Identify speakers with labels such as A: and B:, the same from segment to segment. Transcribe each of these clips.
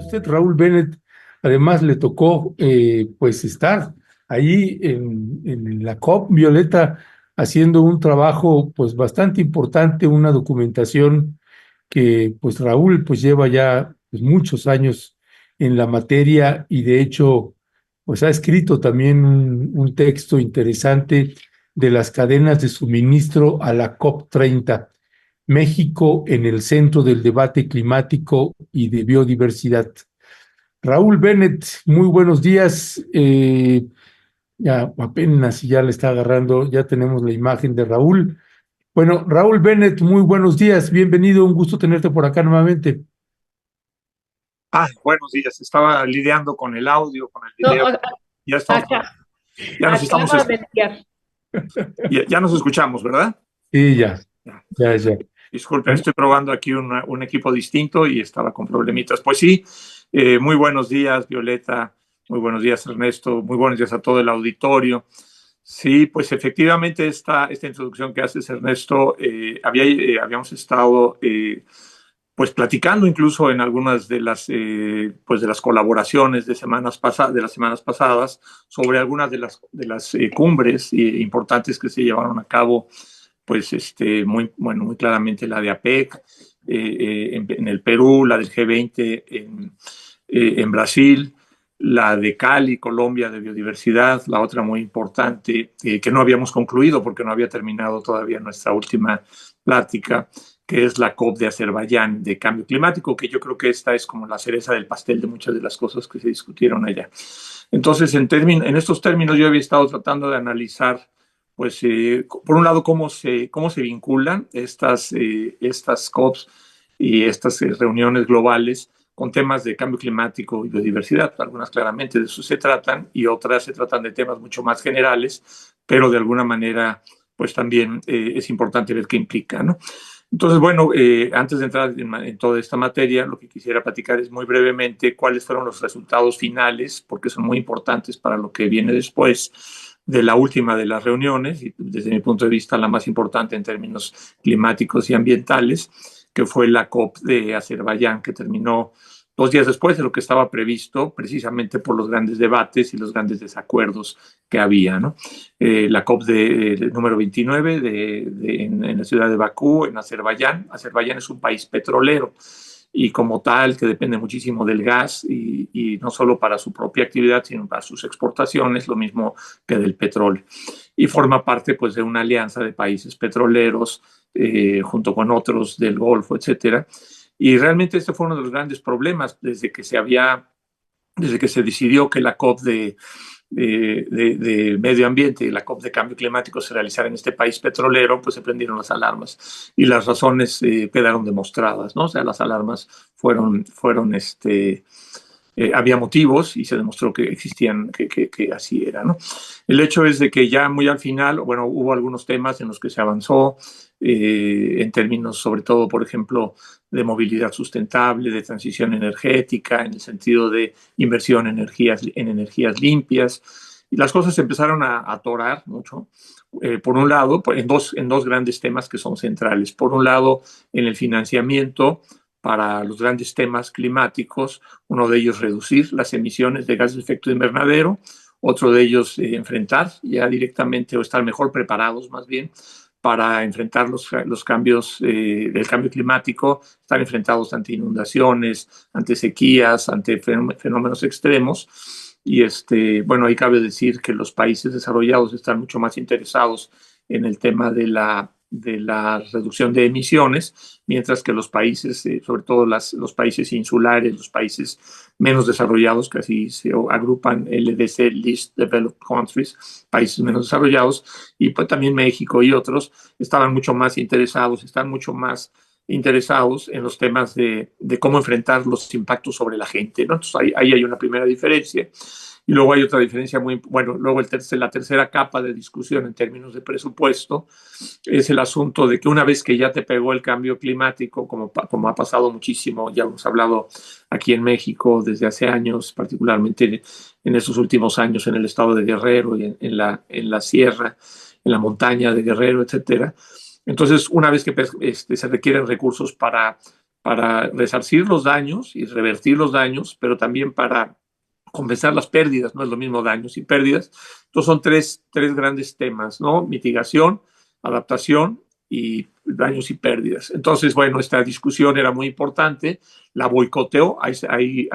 A: usted, Raúl Bennett, además le tocó pues estar ahí en la COP Violeta haciendo un trabajo pues bastante importante, una documentación que pues Raúl pues lleva ya pues, muchos años en la materia y de hecho pues ha escrito también un texto interesante de las cadenas de suministro a la COP 30. México en el centro del debate climático y de biodiversidad. Raúl Bennett, muy buenos días. Ya apenas ya le está agarrando, ya tenemos la imagen de Raúl. Bueno, Raúl Bennett, muy buenos días. Bienvenido, un gusto tenerte por acá nuevamente.
B: Buenos días. Estaba lidiando con el audio, con el
C: No,
B: video. Ya estamos, ya nos estamos,
C: acaba de enviar.
B: ya nos escuchamos, ¿verdad?
A: Sí, ya,
B: Ya.
A: ya.
B: Disculpe, estoy probando aquí un equipo distinto y estaba con problemitas. Pues sí, muy buenos días, Violeta. Muy buenos días, Ernesto. Muy buenos días a todo el auditorio. Sí, pues efectivamente esta introducción que haces, Ernesto, habíamos estado pues platicando incluso en algunas pues de las colaboraciones de las semanas pasadas sobre algunas de las cumbres importantes que se llevaron a cabo, pues muy claramente la de APEC en el Perú, la del G20 en Brasil, la de Cali, Colombia, de biodiversidad, la otra muy importante, que no habíamos concluido porque no había terminado todavía nuestra última plática, que es la COP de Azerbaiyán de cambio climático, que yo creo que esta es como la cereza del pastel de muchas de las cosas que se discutieron allá. Entonces, en estos términos yo había estado tratando de analizar, pues, por un lado, cómo se vinculan estas COPs y estas reuniones globales con temas de cambio climático y biodiversidad. Algunas claramente de eso se tratan y otras se tratan de temas mucho más generales, pero de alguna manera, pues también es importante ver qué implica, ¿no? Entonces, bueno, antes de entrar en toda esta materia, lo que quisiera platicar es muy brevemente cuáles fueron los resultados finales, porque son muy importantes para lo que viene después de la última de las reuniones, y desde mi punto de vista la más importante en términos climáticos y ambientales, que fue la COP de Azerbaiyán, que terminó 2 días después de lo que estaba previsto, precisamente por los grandes debates y los grandes desacuerdos que había, ¿no? La COP número 29 en la ciudad de Bakú, en Azerbaiyán. Azerbaiyán es un país petrolero y como tal que depende muchísimo del gas y no solo para su propia actividad, sino para sus exportaciones, lo mismo que del petróleo. Y forma parte pues de una alianza de países petroleros junto con otros del Golfo, etcétera. Y realmente este fue uno de los grandes problemas desde que se decidió que la COP de medio ambiente y la COP de cambio climático se realizara en este país petrolero, pues se prendieron las alarmas y las razones quedaron demostradas, ¿no? O sea, las alarmas había motivos y se demostró que existían, que así era, ¿no? El hecho es de que ya muy al final, bueno, hubo algunos temas en los que se avanzó en términos sobre todo, por ejemplo, de movilidad sustentable, de transición energética, en el sentido de inversión en energías limpias. Y las cosas se empezaron a atorar mucho. Por un lado, en dos grandes temas que son centrales. Por un lado, en el financiamiento para los grandes temas climáticos, uno de ellos reducir las emisiones de gases de efecto invernadero, otro de ellos enfrentar ya directamente o estar mejor preparados más bien para enfrentar los cambios del cambio climático, estar enfrentados ante inundaciones, ante sequías, ante fenómenos extremos. Y bueno, ahí cabe decir que los países desarrollados están mucho más interesados en el tema de la reducción de emisiones, mientras que los países, sobre todo los países insulares, los países menos desarrollados, que así se agrupan LDC, Least Developed Countries, países menos desarrollados, y pues también México y otros, están mucho más interesados en los temas de cómo enfrentar los impactos sobre la gente, ¿no? Entonces ahí hay una primera diferencia. Y luego hay otra diferencia luego la tercera capa de discusión en términos de presupuesto es el asunto de que una vez que ya te pegó el cambio climático, como ha pasado muchísimo, ya hemos hablado aquí en México desde hace años, particularmente en estos últimos años en el estado de Guerrero y en la sierra, en la montaña de Guerrero, etcétera. Entonces, una vez que se requieren recursos para para resarcir los daños y revertir los daños, pero también para compensar las pérdidas, no es lo mismo daños y pérdidas. Entonces son tres grandes temas, ¿no? Mitigación, adaptación y daños y pérdidas. Entonces, bueno, esta discusión era muy importante, la boicoteó, hay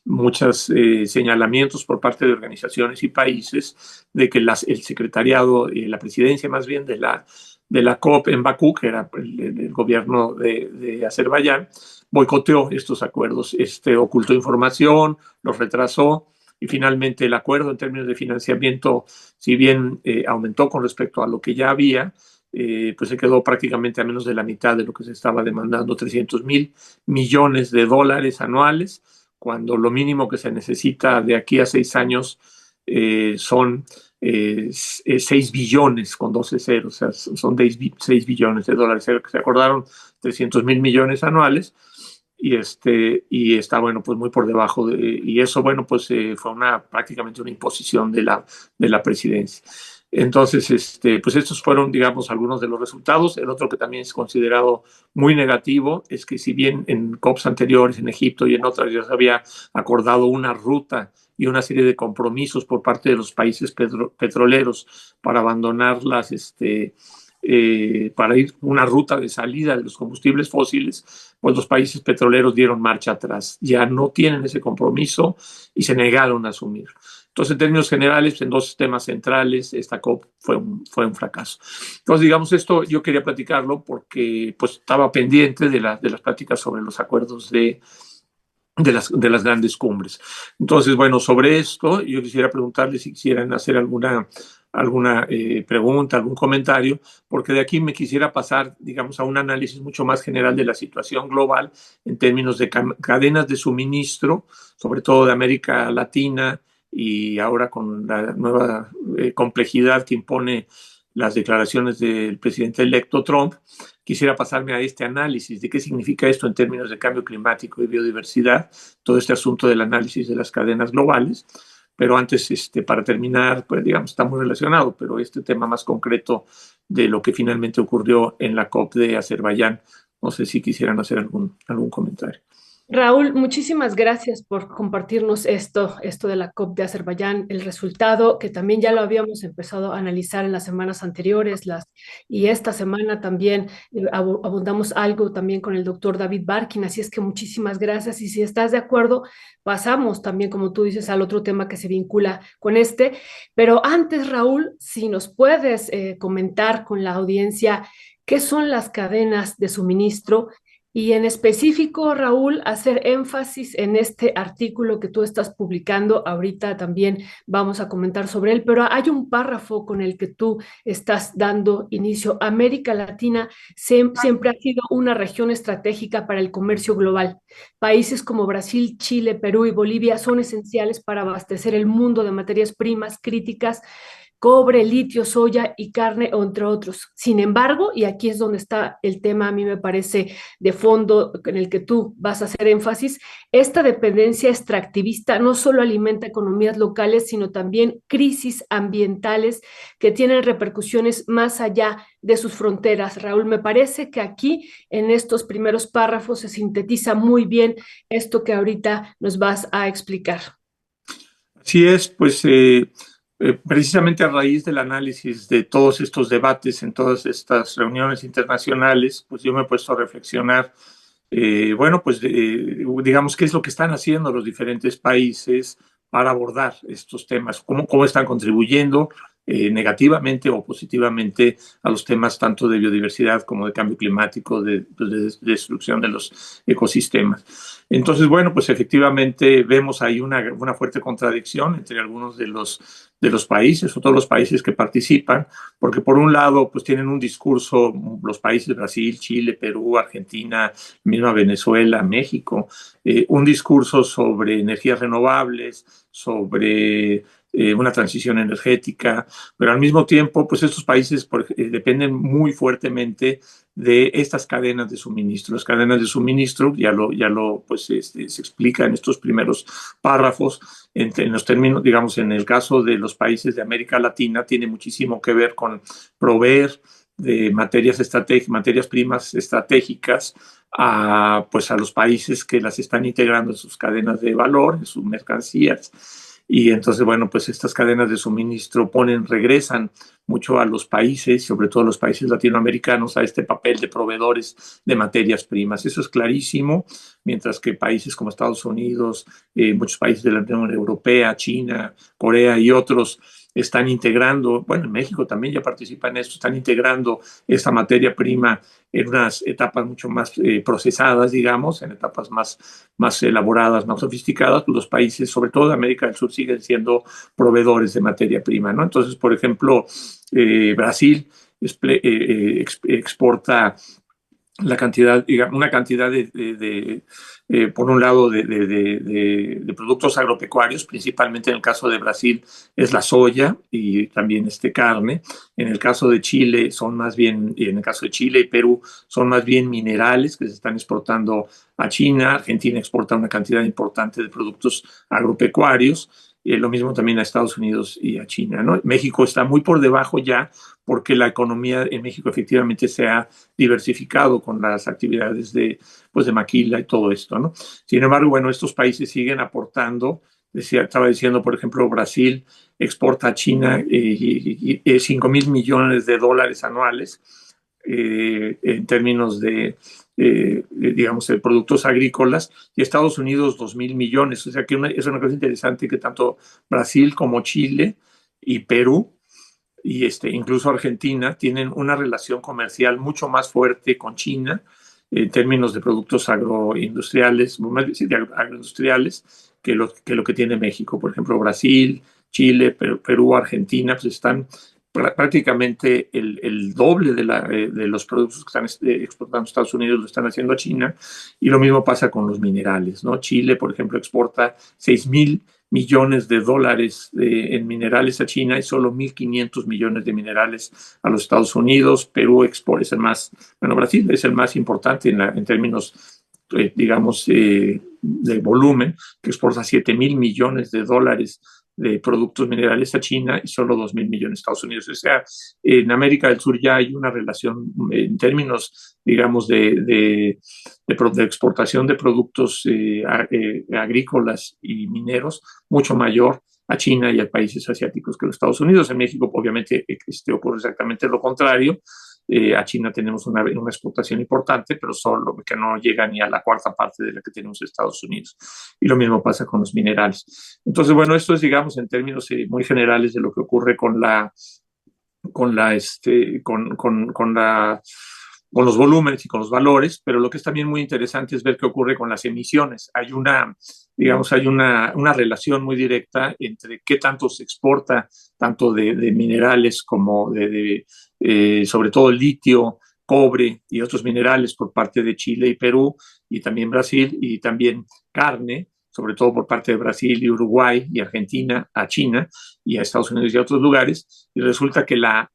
B: muchos señalamientos por parte de organizaciones y países de que el secretariado, la presidencia más bien de la COP en Bakú, que era el gobierno de Azerbaiyán, boicoteó estos acuerdos, ocultó información, los retrasó y finalmente el acuerdo en términos de financiamiento, si bien aumentó con respecto a lo que ya había, pues se quedó prácticamente a menos de la mitad de lo que se estaba demandando, 300.000 millones de dólares anuales, cuando lo mínimo que se necesita de aquí a 6 años son 6 billones con 12 ceros, o sea, son 6 billones de dólares. Se acordaron 300.000 millones anuales y está, bueno, pues muy por debajo y eso, bueno, pues fue prácticamente una imposición de la presidencia. Entonces, pues estos fueron, digamos, algunos de los resultados. El otro que también es considerado muy negativo es que si bien en COPs anteriores, en Egipto y en otras, ya se había acordado una ruta y una serie de compromisos por parte de los países petroleros para abandonar para ir una ruta de salida de los combustibles fósiles, pues los países petroleros dieron marcha atrás, ya no tienen ese compromiso y se negaron a asumirlo. Entonces, en términos generales, en dos temas centrales, esta COP fue un fracaso. Entonces, digamos, esto yo quería platicarlo porque pues, estaba pendiente de las pláticas sobre los acuerdos de las grandes cumbres. Entonces, bueno, sobre esto, yo quisiera preguntarles si quisieran hacer alguna pregunta, algún comentario, porque de aquí me quisiera pasar, digamos, a un análisis mucho más general de la situación global en términos de cadenas de suministro, sobre todo de América Latina y ahora con la nueva complejidad que impone las declaraciones del presidente electo Trump. Quisiera pasarme a este análisis de qué significa esto en términos de cambio climático y biodiversidad, todo este asunto del análisis de las cadenas globales. Pero antes, para terminar, pues digamos, está muy relacionado, pero este tema más concreto de lo que finalmente ocurrió en la COP de Azerbaiyán, no sé si quisieran hacer algún comentario.
C: Raúl, muchísimas gracias por compartirnos esto de la COP de Azerbaiyán, el resultado que también ya lo habíamos empezado a analizar en las semanas anteriores, y esta semana también abundamos algo también con el doctor David Barkin, así es que muchísimas gracias y si estás de acuerdo, pasamos también, como tú dices, al otro tema que se vincula con este, pero antes, Raúl, si nos puedes comentar con la audiencia qué son las cadenas de suministro y en específico, Raúl, hacer énfasis en este artículo que tú estás publicando. Ahorita también vamos a comentar sobre él, pero hay un párrafo con el que tú estás dando inicio. América Latina siempre ha sido una región estratégica para el comercio global. Países como Brasil, Chile, Perú y Bolivia son esenciales para abastecer el mundo de materias primas críticas, cobre, litio, soya y carne, entre otros. Sin embargo, y aquí es donde está el tema, a mí me parece, de fondo en el que tú vas a hacer énfasis, esta dependencia extractivista no solo alimenta economías locales, sino también crisis ambientales que tienen repercusiones más allá de sus fronteras. Raúl, me parece que aquí en estos primeros párrafos se sintetiza muy bien esto que ahorita nos vas a explicar.
B: Así es, pues precisamente a raíz del análisis de todos estos debates en todas estas reuniones internacionales, pues yo me he puesto a reflexionar, bueno, pues digamos, qué es lo que están haciendo los diferentes países para abordar estos temas, cómo están contribuyendo negativamente o positivamente a los temas tanto de biodiversidad como de cambio climático, de destrucción de los ecosistemas. Entonces, bueno, pues efectivamente vemos ahí una fuerte contradicción entre algunos de los países o todos los países que participan, porque por un lado, pues tienen un discurso, los países Brasil, Chile, Perú, Argentina, misma Venezuela, México, un discurso sobre energías renovables, sobre una transición energética, pero al mismo tiempo, pues estos países dependen muy fuertemente de estas cadenas de suministro. Las cadenas de suministro, ya lo pues, se explica en estos primeros párrafos, en los términos, digamos, en el caso de los países de América Latina, tiene muchísimo que ver con proveer de materias primas estratégicas pues a los países que las están integrando en sus cadenas de valor, en sus mercancías. Y entonces, bueno, pues estas cadenas de suministro regresan mucho a los países, sobre todo a los países latinoamericanos, a este papel de proveedores de materias primas. Eso es clarísimo, mientras que países como Estados Unidos, muchos países de la Unión Europea, China, Corea y otros están integrando, bueno, en México también ya participa en esto, están integrando esta materia prima en unas etapas mucho más procesadas, digamos, en etapas más elaboradas, más sofisticadas. Los países, sobre todo de América del Sur, siguen siendo proveedores de materia prima, ¿no? Entonces, por ejemplo, Brasil exporta una cantidad por un lado, de productos agropecuarios, principalmente en el caso de Brasil es la soya y también carne. En el caso de Chile y en el caso de Chile y Perú son más bien minerales que se están exportando a China. Argentina exporta una cantidad importante de productos agropecuarios. Lo mismo también a Estados Unidos y a China, ¿no? México está muy por debajo ya porque la economía en México efectivamente se ha diversificado con las actividades de maquila y todo esto, ¿no? Sin embargo, bueno, estos países siguen aportando. Estaba diciendo, por ejemplo, Brasil exporta a China 5,000 millones de dólares anuales en términos digamos, de productos agrícolas, y Estados Unidos 2,000 millones. O sea que es una cosa interesante que tanto Brasil como Chile y Perú y incluso Argentina tienen una relación comercial mucho más fuerte con China en términos de productos agroindustriales, agroindustriales que lo que tiene México. Por ejemplo, Brasil, Chile, Perú, Argentina, pues están prácticamente el doble de los productos que están exportando a Estados Unidos lo están haciendo a China, y lo mismo pasa con los minerales, ¿no? Chile, por ejemplo, exporta 6,000 millones de dólares en minerales a China y solo 1,500 millones de minerales a los Estados Unidos. Perú es el más, bueno, Brasil es el más importante en términos, digamos, de volumen, que exporta 7,000 millones de dólares de productos minerales a China y solo 2,000 millones a Estados Unidos. O sea, en América del Sur ya hay una relación en términos, digamos, de exportación de productos agrícolas y mineros mucho mayor a China y a países asiáticos que los Estados Unidos. En México, obviamente, ocurre exactamente lo contrario. A China tenemos una exportación importante, pero solo que no llega ni a la cuarta parte de la que tenemos en Estados Unidos. Y lo mismo pasa con los minerales. Entonces, bueno, esto es, digamos, en términos muy generales de lo que ocurre con los volúmenes y con los valores, pero lo que es también muy interesante es ver qué ocurre con las emisiones. Hay una relación muy directa entre qué tanto se exporta, tanto de minerales como sobre todo litio, cobre y otros minerales por parte de Chile y Perú, y también Brasil, y también carne, sobre todo por parte de Brasil y Uruguay y Argentina, a China y a Estados Unidos y a otros lugares, y resulta que la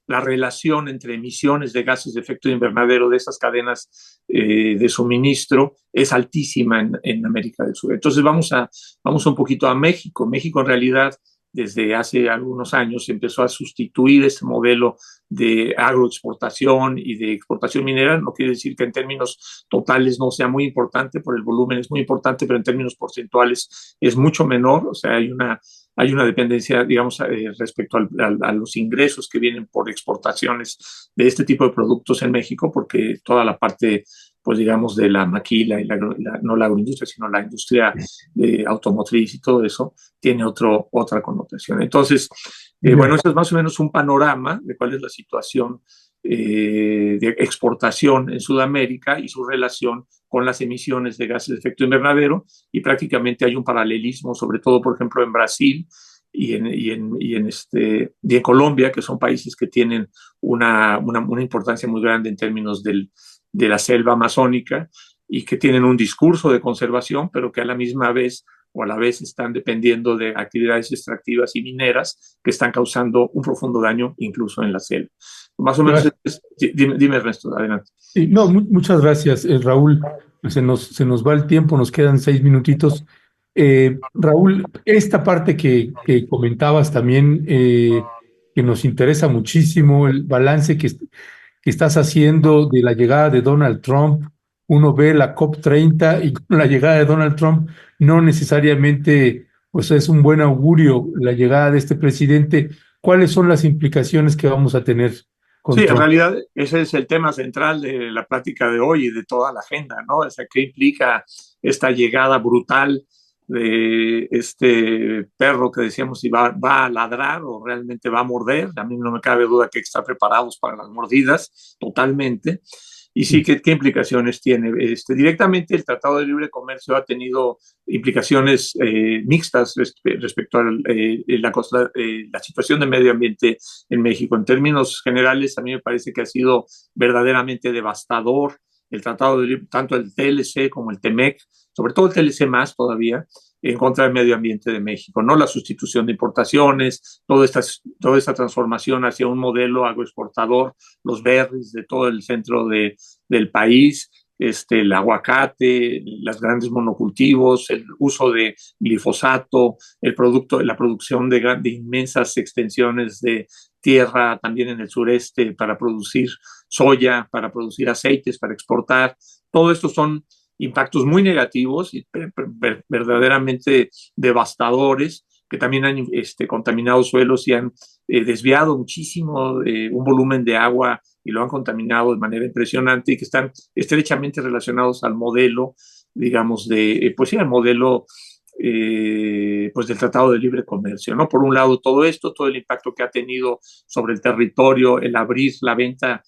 B: relación entre emisiones de gases de efecto invernadero de esas cadenas de suministro es altísima en América del Sur. Entonces vamos un poquito a México. México en realidad desde hace algunos años empezó a sustituir ese modelo de agroexportación y de exportación minera. No quiere decir que en términos totales no sea muy importante, por el volumen es muy importante, pero en términos porcentuales es mucho menor. O sea, hay una dependencia, digamos, respecto a los ingresos que vienen por exportaciones de este tipo de productos en México, porque toda la parte, pues digamos, de la maquila y no la agroindustria, sino la industria automotriz y todo eso, tiene otra connotación. Entonces, bueno, eso es más o menos un panorama de cuál es la situación de exportación en Sudamérica y su relación con las emisiones de gases de efecto invernadero, y prácticamente hay un paralelismo, sobre todo, por ejemplo, en Brasil y en Colombia, que son países que tienen una importancia muy grande en términos de la selva amazónica y que tienen un discurso de conservación, pero que a la misma vez o a la vez están dependiendo de actividades extractivas y mineras que están causando un profundo daño incluso en la selva. Más o menos, dime Ernesto, adelante.
A: Sí, no, muchas gracias, Raúl. Se nos va el tiempo, nos quedan 6 minutitos. Raúl, esta parte que comentabas también, que nos interesa muchísimo, el balance que estás haciendo de la llegada de Donald Trump. Uno ve la COP30 y con la llegada de Donald Trump no necesariamente pues es un buen augurio la llegada de este presidente. ¿Cuáles son las implicaciones que vamos a tener
B: Sí,
A: con
B: en
A: Trump?
B: realidad ese es el tema central de la plática de hoy y de toda la agenda, ¿no? O sea, ¿qué implica esta llegada brutal de este perro que decíamos si va a ladrar o realmente va a morder? A mí no me cabe duda que hay que estar preparados para las mordidas totalmente. Y sí,
A: Sí.
B: ¿qué implicaciones tiene? Directamente el Tratado de Libre Comercio ha tenido implicaciones mixtas respecto a la situación de medio ambiente en México. En términos generales, a mí me parece que ha sido verdaderamente devastador el Tratado de Libre, tanto el TLC como el TEMEC, sobre todo el TLC más todavía, en contra del medio ambiente de México, ¿no? La sustitución de importaciones, toda esta transformación hacia un modelo agroexportador, los berries de todo el centro del país, el aguacate, los grandes monocultivos, el uso de glifosato, la producción de inmensas extensiones de tierra también en el sureste para producir soya, para producir aceites, para exportar. Todo esto son impactos muy negativos y verdaderamente devastadores que también han contaminado suelos y han desviado muchísimo un volumen de agua y lo han contaminado de manera impresionante y que están estrechamente relacionados al modelo, digamos, pues sí, al modelo pues del Tratado de Libre Comercio, ¿no? Por un lado, todo esto, todo el impacto que ha tenido sobre el territorio, el abrir la venta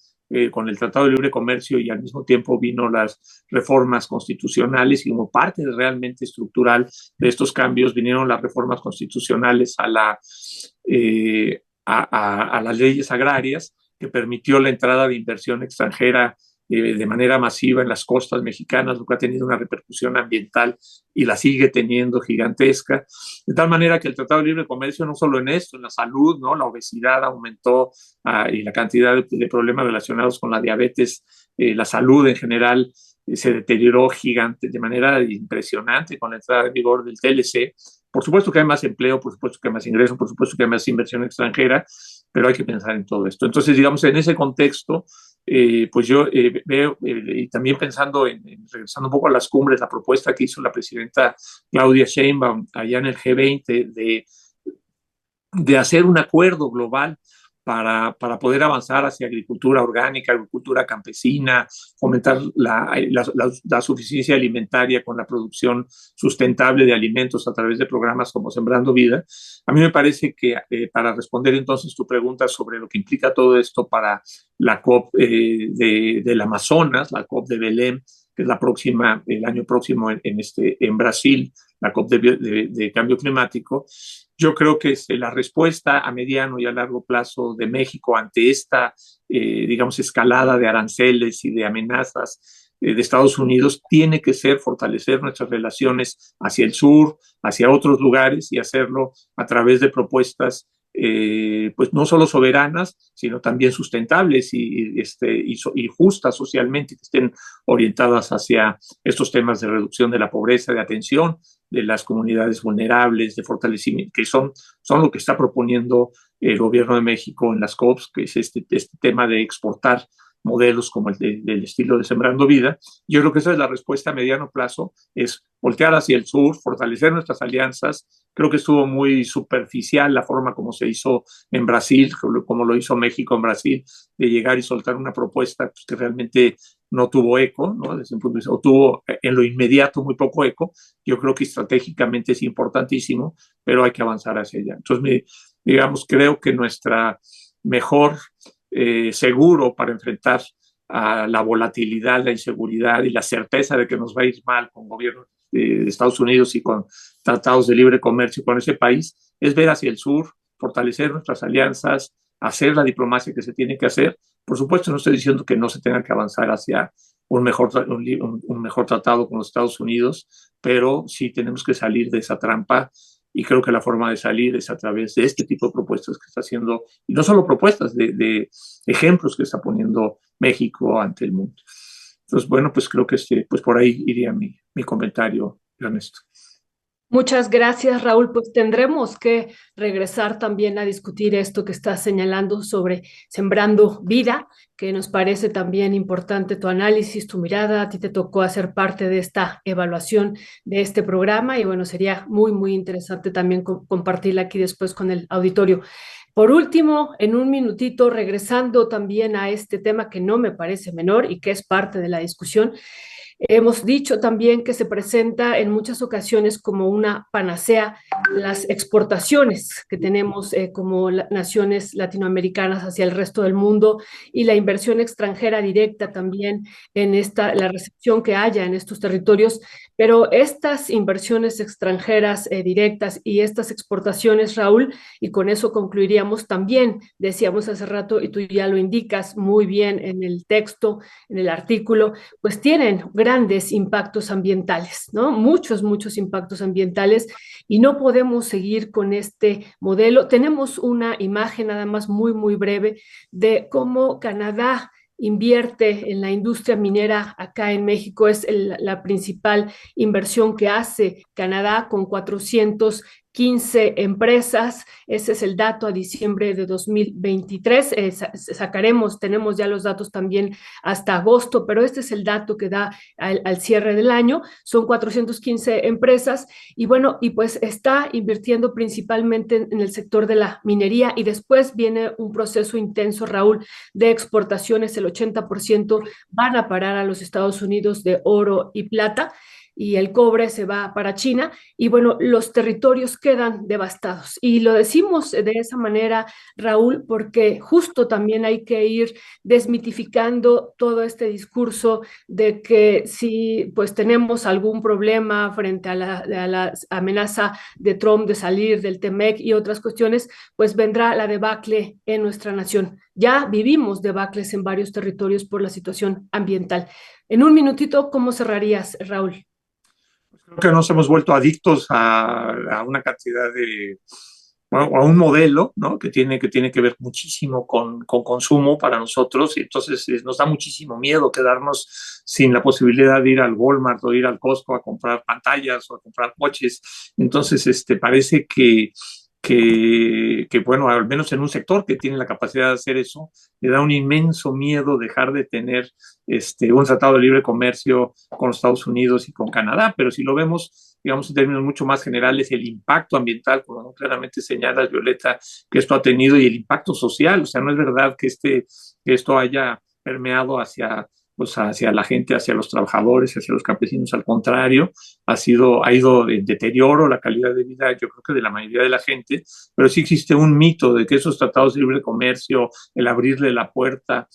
B: con el Tratado de Libre Comercio y al mismo tiempo vino las reformas constitucionales y como parte realmente estructural de estos cambios vinieron las reformas constitucionales a las leyes agrarias que permitió la entrada de inversión extranjera de manera masiva en las costas mexicanas, lo que ha tenido una repercusión ambiental y la sigue teniendo gigantesca. De tal manera que el Tratado de Libre Comercio, no solo en esto, en la salud, ¿no? La obesidad aumentó y la cantidad de problemas relacionados con la diabetes, la salud en general se deterioró gigante, de manera impresionante con la entrada en vigor del TLC. Por supuesto que hay más empleo, por supuesto que hay más ingresos, por supuesto que hay más inversión extranjera, pero hay que pensar en todo esto. Entonces, digamos, en ese contexto, pues yo veo, y también pensando regresando un poco a las cumbres, la propuesta que hizo la presidenta Claudia Sheinbaum allá en el G20 de hacer un acuerdo global para poder avanzar hacia agricultura orgánica, agricultura campesina, fomentar la suficiencia alimentaria con la producción sustentable de alimentos a través de programas como Sembrando Vida. A mí me parece que para responder entonces tu pregunta sobre lo que implica todo esto para la COP del Amazonas, la COP de Belém, que es la próxima, el año próximo en Brasil, la COP de cambio climático, yo creo que la respuesta a mediano y a largo plazo de México ante esta, digamos, escalada de aranceles y de amenazas de Estados Unidos tiene que ser fortalecer nuestras relaciones hacia el sur, hacia otros lugares y hacerlo a través de propuestas pues no solo soberanas, sino también sustentables y justas socialmente, que estén orientadas hacia estos temas de reducción de la pobreza, de atención de las comunidades vulnerables, de fortalecimiento, que son lo que está proponiendo el gobierno de México en las COPs, que es este tema de exportar modelos como del estilo de Sembrando Vida. Yo creo que esa es la respuesta a mediano plazo, es voltear hacia el sur, fortalecer nuestras alianzas. Creo que estuvo muy superficial la forma como se hizo en Brasil, como lo hizo México en Brasil, de llegar y soltar una propuesta pues, que realmente no tuvo eco, ¿no? Desde un punto de vista, o tuvo en lo inmediato muy poco eco. Yo creo que estratégicamente es importantísimo, pero hay que avanzar hacia allá. Entonces, digamos, creo que nuestra mejor seguro para enfrentar a la volatilidad, la inseguridad y la certeza de que nos va a ir mal con gobiernos de Estados Unidos y con tratados de libre comercio con ese país, es ver hacia el sur, fortalecer nuestras alianzas, hacer la diplomacia que se tiene que hacer. Por supuesto, no estoy diciendo que no se tenga que avanzar hacia un mejor tratado con los Estados Unidos, pero sí tenemos que salir de esa trampa y creo que la forma de salir es a través de este tipo de propuestas que está haciendo, y no solo propuestas, de ejemplos que está poniendo México ante el mundo. Entonces, bueno, pues creo que pues por ahí iría mi comentario, Ernesto.
C: Muchas gracias, Raúl. Pues tendremos que regresar también a discutir esto que estás señalando sobre Sembrando Vida, que nos parece también importante tu análisis, tu mirada. A ti te tocó hacer parte de esta evaluación de este programa y bueno, sería muy, muy interesante también compartirla aquí después con el auditorio. Por último, en un minutito, regresando también a este tema que no me parece menor y que es parte de la discusión. Hemos dicho también que se presenta en muchas ocasiones como una panacea las exportaciones que tenemos como naciones latinoamericanas hacia el resto del mundo y la inversión extranjera directa también en la recepción que haya en estos territorios. Pero estas inversiones extranjeras directas y estas exportaciones, Raúl, y con eso concluiríamos también, decíamos hace rato, y tú ya lo indicas muy bien en el texto, en el artículo, pues tienen grandes impactos ambientales, ¿no? Muchos, muchos impactos ambientales y no podemos seguir con este modelo. Tenemos una imagen nada más muy, muy breve de cómo Canadá invierte en la industria minera acá en México. Es la principal inversión que hace Canadá con 415 empresas. Ese es el dato a diciembre de 2023. Sacaremos, tenemos ya los datos también hasta agosto, pero este es el dato que da al cierre del año. Son 415 empresas y bueno, y pues está invirtiendo principalmente en el sector de la minería y después viene un proceso intenso, Raúl, de exportaciones. El 80% van a parar a los Estados Unidos de oro y plata y el cobre se va para China y bueno, los territorios quedan devastados. Y lo decimos de esa manera, Raúl, porque justo también hay que ir desmitificando todo este discurso de que si pues tenemos algún problema frente a la amenaza de Trump de salir del TEMEC y otras cuestiones, pues vendrá la debacle en nuestra nación. Ya vivimos debacles en varios territorios por la situación ambiental. En un minutito, ¿cómo cerrarías, Raúl?
B: Creo que nos hemos vuelto adictos a una cantidad de, bueno, a un modelo, ¿no? Que tiene que ver muchísimo con consumo para nosotros y entonces nos da muchísimo miedo quedarnos sin la posibilidad de ir al Walmart o ir al Costco a comprar pantallas o a comprar coches. Entonces, parece que, bueno, al menos en un sector que tiene la capacidad de hacer eso, le da un inmenso miedo dejar de tener un tratado de libre comercio con los Estados Unidos y con Canadá, pero si lo vemos, digamos, en términos mucho más generales, el impacto ambiental, como claramente señala Violeta, que esto ha tenido y el impacto social, o sea, no es verdad que esto haya permeado pues hacia la gente, hacia los trabajadores, hacia los campesinos, al contrario, ha ido en deterioro la calidad de vida, yo creo que de la mayoría de la gente, pero sí existe un mito de que esos tratados de libre comercio, el abrirle la puerta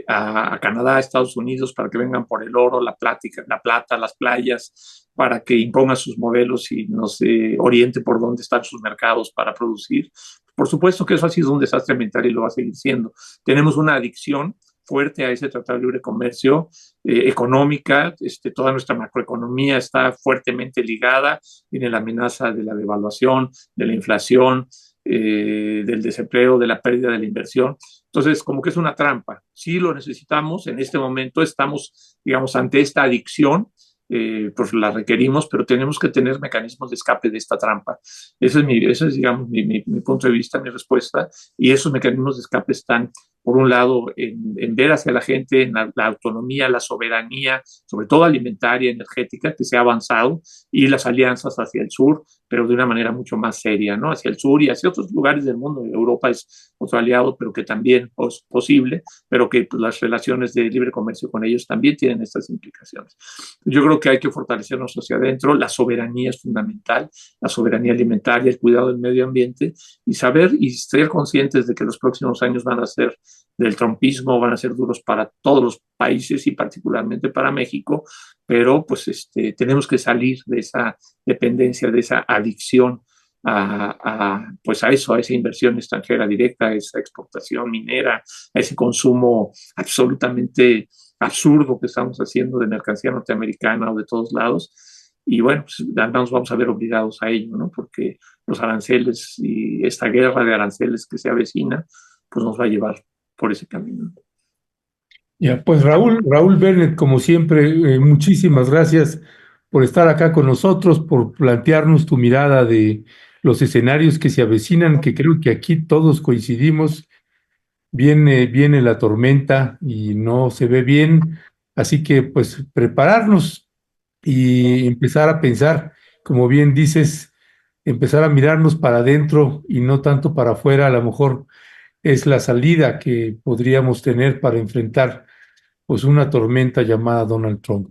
B: a Canadá, a Estados Unidos, para que vengan por el oro, la plata, las playas, para que imponga sus modelos y nos oriente por dónde están sus mercados para producir. Por supuesto que eso ha sido un desastre ambiental y lo va a seguir siendo. Tenemos una adicción fuerte a ese tratado de libre comercio económica, toda nuestra macroeconomía está fuertemente ligada, tiene la amenaza de la devaluación, de la inflación, del desempleo, de la pérdida de la inversión. Entonces, como que es una trampa. Sí lo necesitamos, en este momento estamos, digamos, ante esta adicción, pues la requerimos, pero tenemos que tener mecanismos de escape de esta trampa. Ese es digamos, mi punto de vista, mi respuesta, y esos mecanismos de escape están, por un lado, en ver hacia la gente, en la autonomía, la soberanía, sobre todo alimentaria, energética, que se ha avanzado, y las alianzas hacia el sur, pero de una manera mucho más seria, ¿no? Hacia el sur y hacia otros lugares del mundo. Europa es otro aliado, pero que también es posible, pero que pues, las relaciones de libre comercio con ellos también tienen estas implicaciones. Yo creo que hay que fortalecernos hacia adentro, la soberanía es fundamental, la soberanía alimentaria, el cuidado del medio ambiente, y saber y ser conscientes de que los próximos años van a ser del trumpismo, van a ser duros para todos los países y particularmente para México, pero pues tenemos que salir de esa dependencia, de esa adicción pues a eso, a esa inversión extranjera directa, a esa exportación minera, a ese consumo absolutamente absurdo que estamos haciendo de mercancía norteamericana o de todos lados. Y bueno, pues nos vamos a ver obligados a ello, ¿no? Porque los aranceles y esta guerra de aranceles que se avecina, pues nos va a llevar por ese camino.
A: Ya, pues Raúl Bennett, como siempre, muchísimas gracias por estar acá con nosotros, por plantearnos tu mirada de los escenarios que se avecinan, que creo que aquí todos coincidimos. Viene la tormenta y no se ve bien, así que pues prepararnos y empezar a pensar, como bien dices, empezar a mirarnos para adentro y no tanto para afuera. A lo mejor es la salida que podríamos tener para enfrentar pues una tormenta llamada Donald Trump.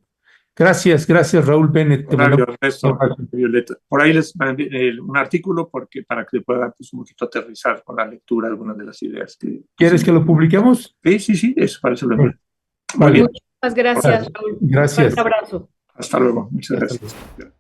A: Gracias Raúl Bennett. Te
B: Horario,
A: mandamos un
B: Ernesto,
A: abrazo.
B: Violeta. Por ahí les mandé un artículo para que puedan pues, un poquito aterrizar con la lectura algunas de las ideas
A: ¿Quieres que lo publiquemos?
B: Sí, eso parece lo envío. Muy
A: Vale.
B: bien.
C: Muchas gracias, Raúl. Un fuerte
A: Gracias.
C: abrazo.
B: Hasta luego. Muchas
A: Hasta
B: gracias.
A: luego.